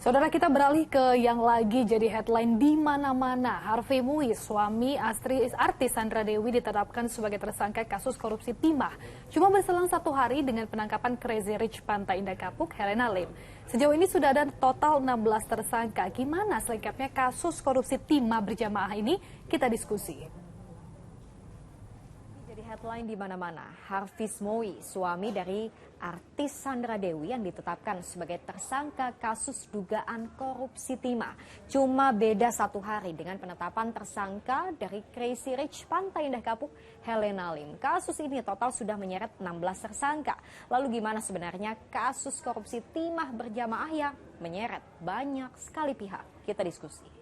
Saudara, kita beralih ke yang lagi jadi headline di mana-mana. Harvey Muiz, suami artis Sandra Dewi, ditetapkan sebagai tersangka kasus korupsi timah. Cuma berselang 1 hari dengan penangkapan Crazy Rich Pantai Indah Kapuk, Helena Lim. Sejauh ini sudah ada total 16 tersangka. Gimana selengkapnya kasus korupsi timah berjamaah ini? Kita diskusi. Headline di mana-mana, Harvey Muiz, suami dari artis Sandra Dewi yang ditetapkan sebagai tersangka kasus dugaan korupsi timah. Cuma beda 1 hari dengan penetapan tersangka dari Crazy Rich Pantai Indah Kapuk, Helena Lim. Kasus ini total sudah menyeret 16 tersangka. Lalu gimana sebenarnya kasus korupsi timah berjamaah yang menyeret banyak sekali pihak? Kita diskusi.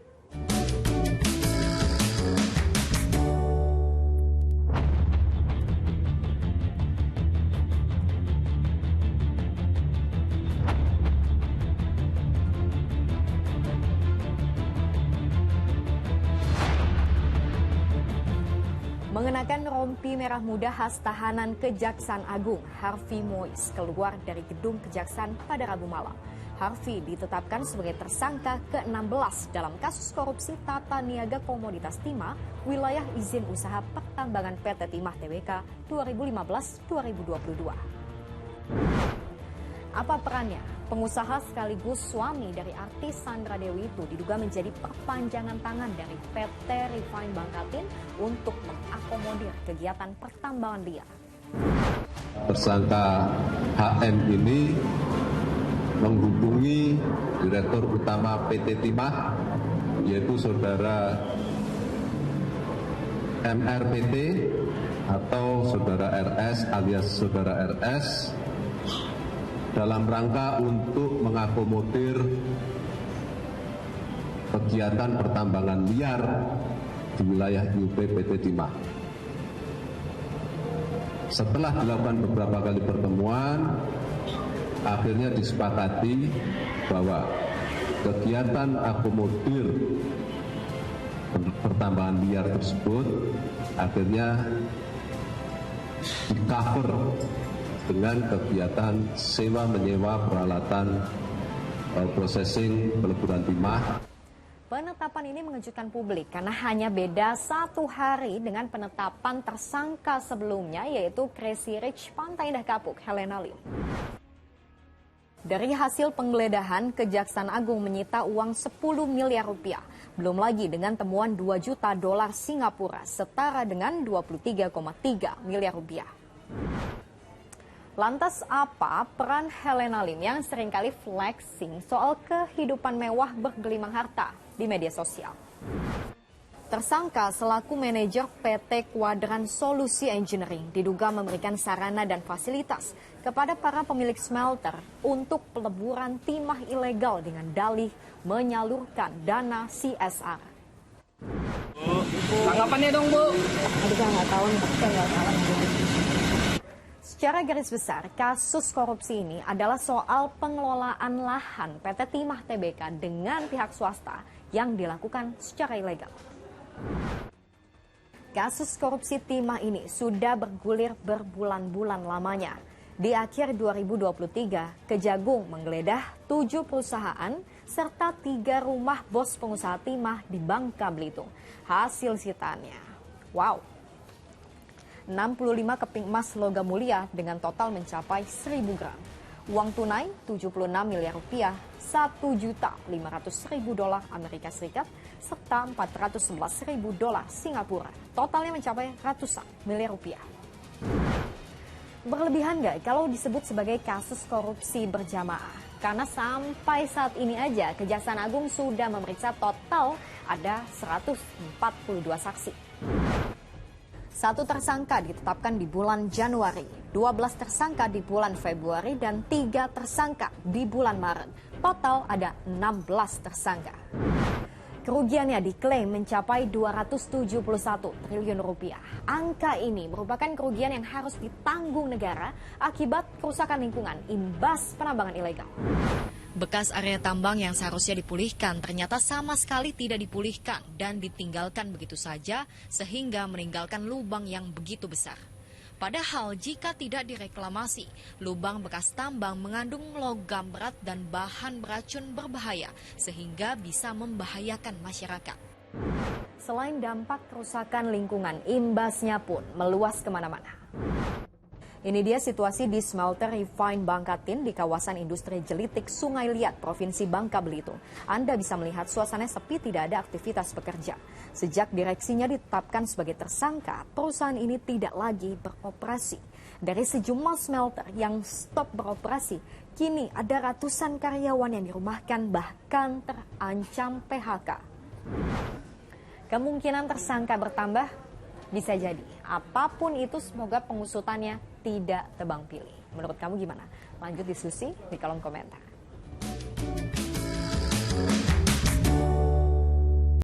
Mengenakan rompi merah muda khas tahanan Kejaksaan Agung, Harvey Muiz keluar dari gedung Kejaksaan pada Rabu malam. Harvey ditetapkan sebagai tersangka ke-16 dalam kasus korupsi tata niaga komoditas timah wilayah izin usaha pertambangan PT Timah Tbk 2015-2022. Apa perannya? Pengusaha sekaligus suami dari artis Sandra Dewi itu diduga menjadi perpanjangan tangan dari PT Refine Bangkatin untuk mengakomodir kegiatan pertambangan liar. Tersangka HM ini menghubungi Direktur Utama PT Timah, yaitu Saudara MRPT atau Saudara RS alias Saudara RS, dalam rangka untuk mengakomodir kegiatan pertambangan liar di wilayah IUP PT Timah. Setelah dilakukan beberapa kali pertemuan, akhirnya disepakati bahwa kegiatan akomodir pertambangan liar tersebut akhirnya di-cover dengan kegiatan sewa menyewa peralatan processing peleburan timah. Penetapan ini mengejutkan publik karena hanya beda 1 hari dengan penetapan tersangka sebelumnya, yaitu Crazy Rich Pantai Indah Kapuk, Helena Lim. Dari hasil penggeledahan, Kejaksaan Agung menyita uang 10 miliar rupiah. Belum lagi dengan temuan 2 juta dolar Singapura, setara dengan 23,3 miliar rupiah. Lantas apa peran Helena Lim yang seringkali flexing soal kehidupan mewah bergelimang harta di media sosial? Tersangka selaku manajer PT Kuadran Solusi Engineering diduga memberikan sarana dan fasilitas kepada para pemilik smelter untuk peleburan timah ilegal dengan dalih menyalurkan dana CSR. Tanggapannya dong, Bu. Aduh, nggak tahu nih, tapi nggak tahu. Secara garis besar, kasus korupsi ini adalah soal pengelolaan lahan PT Timah Tbk dengan pihak swasta yang dilakukan secara ilegal. Kasus korupsi timah ini sudah bergulir berbulan-bulan lamanya. Di akhir 2023, Kejagung menggeledah 7 perusahaan serta 3 rumah bos pengusaha timah di Bangka Belitung. Hasil sitaannya, wow, 65 keping emas logam mulia dengan total mencapai 1.000 gram. Uang tunai 76 miliar rupiah, 1.500.000 dolar Amerika Serikat, serta 411.000 dolar Singapura. Totalnya mencapai ratusan miliar rupiah. Berlebihan nggak kalau disebut sebagai kasus korupsi berjamaah? Karena sampai saat ini aja Kejaksaan Agung sudah memeriksa total ada 142 saksi. 1 tersangka ditetapkan di bulan Januari, 12 tersangka di bulan Februari, dan 3 tersangka di bulan Maret. Total ada 16 tersangka. Kerugiannya diklaim mencapai 271 triliun rupiah. Angka ini merupakan kerugian yang harus ditanggung negara akibat kerusakan lingkungan imbas penambangan ilegal. Bekas area tambang yang seharusnya dipulihkan ternyata sama sekali tidak dipulihkan dan ditinggalkan begitu saja sehingga meninggalkan lubang yang begitu besar. Padahal jika tidak direklamasi, lubang bekas tambang mengandung logam berat dan bahan beracun berbahaya sehingga bisa membahayakan masyarakat. Selain dampak kerusakan lingkungan, imbasnya pun meluas kemana-mana. Ini dia situasi di smelter Refine Bangkatin di kawasan industri Jelitik, Sungai Liat, Provinsi Bangka Belitung. Anda bisa melihat suasana sepi, tidak ada aktivitas pekerja. Sejak direksinya ditetapkan sebagai tersangka, perusahaan ini tidak lagi beroperasi. Dari sejumlah smelter yang stop beroperasi, kini ada ratusan karyawan yang dirumahkan bahkan terancam PHK. Kemungkinan tersangka bertambah bisa jadi. Apapun itu, semoga pengusutannya tidak tebang pilih. Menurut kamu gimana? Lanjut diskusi di kolom komentar.